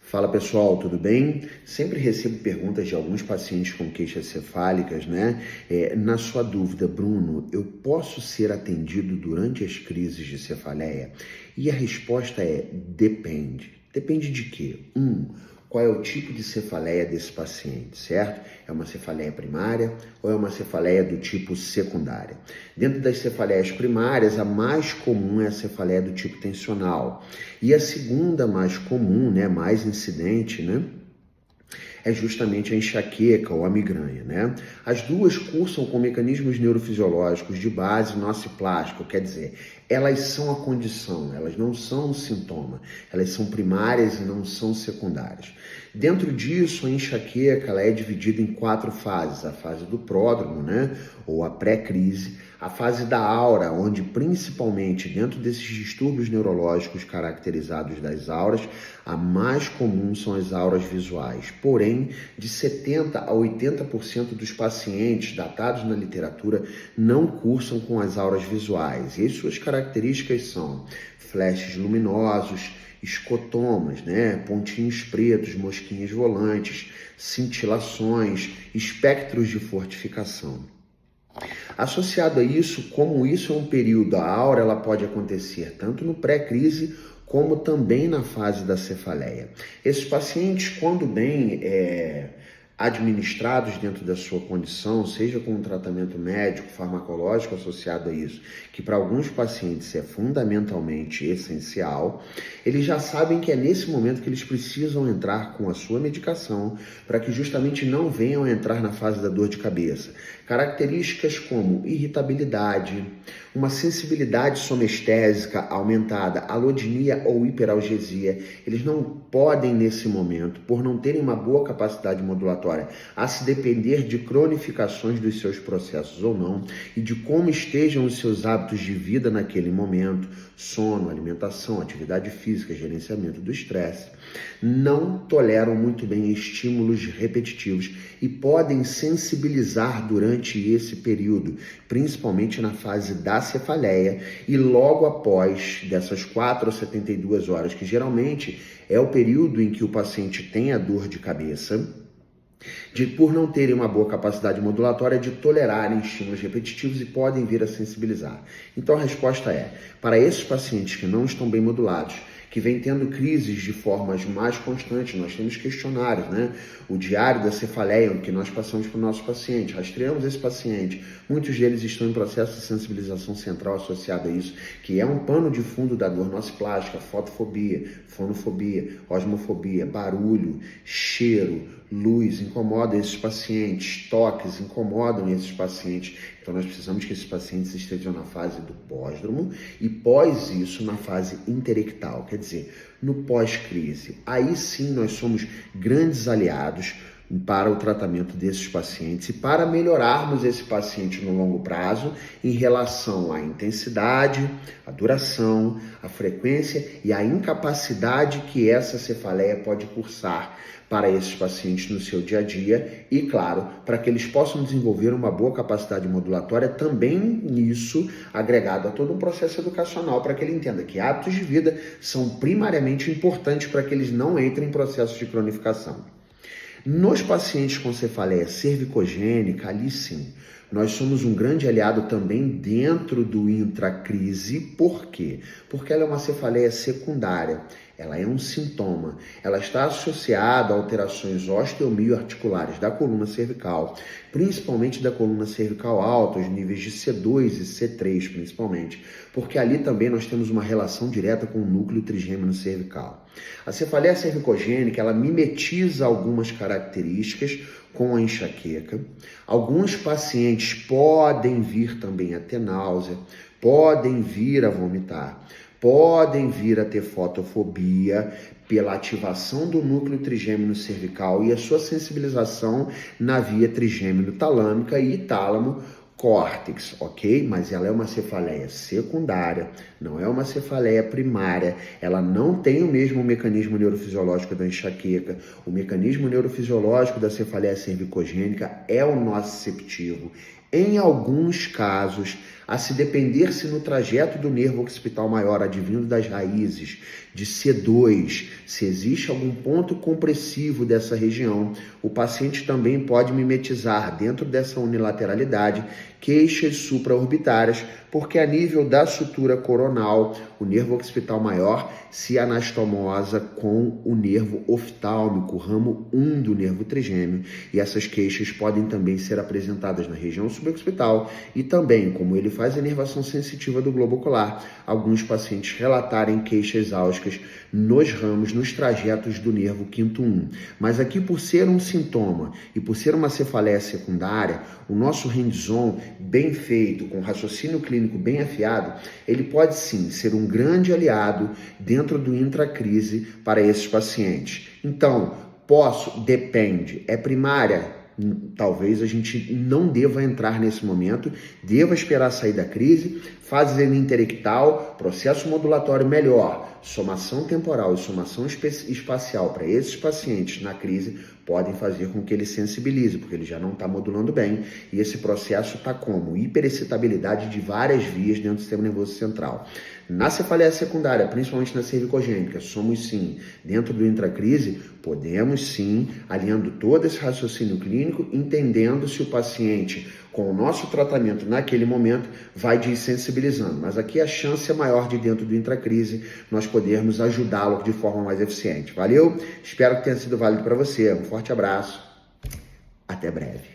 Fala pessoal, tudo bem? Sempre recebo perguntas de alguns pacientes com queixas cefálicas, né? Na sua dúvida, Bruno, eu posso ser atendido durante as crises de cefaleia? E a resposta é depende. Depende de quê? Qual é o tipo de cefaleia desse paciente, certo? É uma cefaleia primária ou é uma cefaleia do tipo secundária? Dentro das cefaleias primárias, a mais comum é a cefaleia do tipo tensional. E a segunda mais comum, né, mais incidente, né, é justamente a enxaqueca ou a migrânia, né? As duas cursam com mecanismos neurofisiológicos de base nociplástico, quer dizer, elas são a condição, elas não são o sintoma, elas são primárias e não são secundárias. Dentro disso, a enxaqueca ela é dividida em 4 fases: a fase do pródromo, né, ou a pré-crise, a fase da aura, onde principalmente dentro desses distúrbios neurológicos caracterizados das auras, a mais comum são as auras visuais. Porém, de 70% a 80% dos pacientes datados na literatura não cursam com as auras visuais. E as suas características são flashes luminosos, escotomas, né? Pontinhos pretos, mosquinhas volantes, cintilações, espectros de fortificação. Associado a isso, como isso é um período, a aura ela pode acontecer tanto no pré-crise como também na fase da cefaleia. Esses pacientes, quando bem administrados dentro da sua condição, seja com um tratamento médico, farmacológico associado a isso, que para alguns pacientes é fundamentalmente essencial, eles já sabem que é nesse momento que eles precisam entrar com a sua medicação para que justamente não venham a entrar na fase da dor de cabeça. Características como irritabilidade, uma sensibilidade somestésica aumentada, alodinia ou hiperalgesia, eles não podem nesse momento, por não terem uma boa capacidade modulatória, a se depender de cronificações dos seus processos ou não, e de como estejam os seus hábitos de vida naquele momento, sono, alimentação, atividade física, gerenciamento do estresse, não toleram muito bem estímulos repetitivos e podem sensibilizar durante esse período, principalmente na fase da cefaleia e logo após dessas 4 a 72 horas, que geralmente é o período em que o paciente tem a dor de cabeça, por não terem uma boa capacidade modulatória de tolerarem estímulos repetitivos e podem vir a sensibilizar. Então a resposta é, para esses pacientes que não estão bem modulados, que vem tendo crises de formas mais constantes, nós temos questionários, né? O diário da cefaleia, que nós passamos para o nosso paciente, rastreamos esse paciente, muitos deles estão em processo de sensibilização central associado a isso, que é um pano de fundo da dor nociplástica, fotofobia, fonofobia, osmofobia, barulho, cheiro, luz, incomoda esses pacientes, toques incomodam esses pacientes. Então nós precisamos que esses pacientes estejam na fase do pós-dromo e pós isso na fase interectal, quer dizer, no pós-crise. Aí sim nós somos grandes aliados para o tratamento desses pacientes e para melhorarmos esse paciente no longo prazo em relação à intensidade, à duração, à frequência e à incapacidade que essa cefaleia pode cursar para esses pacientes no seu dia a dia e, claro, para que eles possam desenvolver uma boa capacidade modulatória também nisso, agregado a todo um processo educacional para que ele entenda que hábitos de vida são primariamente importantes para que eles não entrem em processos de cronificação. Nos pacientes com cefaleia cervicogênica, ali sim, nós somos um grande aliado também dentro do intracrise. Por quê? Porque ela é uma cefaleia secundária, ela é um sintoma, ela está associada a alterações osteomioarticulares da coluna cervical, principalmente da coluna cervical alta, os níveis de C2 e C3 principalmente, porque ali também nós temos uma relação direta com o núcleo trigêmino cervical. A cefaleia cervicogênica, ela mimetiza algumas características com a enxaqueca. Alguns pacientes podem vir também a ter náusea, podem vir a vomitar, podem vir a ter fotofobia pela ativação do núcleo trigêmino cervical e a sua sensibilização na via trigêmino talâmica e tálamo córtex, ok? Mas ela é uma cefaleia secundária, não é uma cefaleia primária, ela não tem o mesmo mecanismo neurofisiológico da enxaqueca. O mecanismo neurofisiológico da cefaleia cervicogênica é o nociceptivo, Em alguns casos, a se depender se no trajeto do nervo occipital maior advindo das raízes de C2, se existe algum ponto compressivo dessa região, o paciente também pode mimetizar dentro dessa unilateralidade queixas supraorbitárias, porque a nível da sutura coronal, o nervo occipital maior se anastomosa com o nervo oftálmico, ramo 1 do nervo trigêmeo, e essas queixas podem também ser apresentadas na região suboccipital e também, como ele faz a inervação sensitiva do globo ocular, alguns pacientes relatarem queixas álgicas nos ramos, nos trajetos do nervo quinto 1. Mas aqui, por ser um sintoma e por ser uma cefaleia secundária, o nosso hands-on bem feito, com raciocínio clínico bem afiado, ele pode sim ser um grande aliado dentro do intracrise para esses pacientes. Então, depende, é primária? Talvez a gente não deva entrar nesse momento, deva esperar sair da crise, fase interectal, processo modulatório melhor, somação temporal e somação espacial para esses pacientes na crise podem fazer com que ele sensibilize, porque ele já não está modulando bem, e esse processo está como? Hiperexcitabilidade de várias vias dentro do sistema nervoso central. Na cefaleia secundária, principalmente na cervicogênica, somos sim, dentro do intracrise, podemos sim, alinhando todo esse raciocínio clínico, entendendo se o paciente, com o nosso tratamento naquele momento, vai desensibilizando. Mas aqui a chance é maior de dentro do intracrise nós podermos ajudá-lo de forma mais eficiente. Valeu? Espero que tenha sido válido para você. Um forte abraço. Até breve.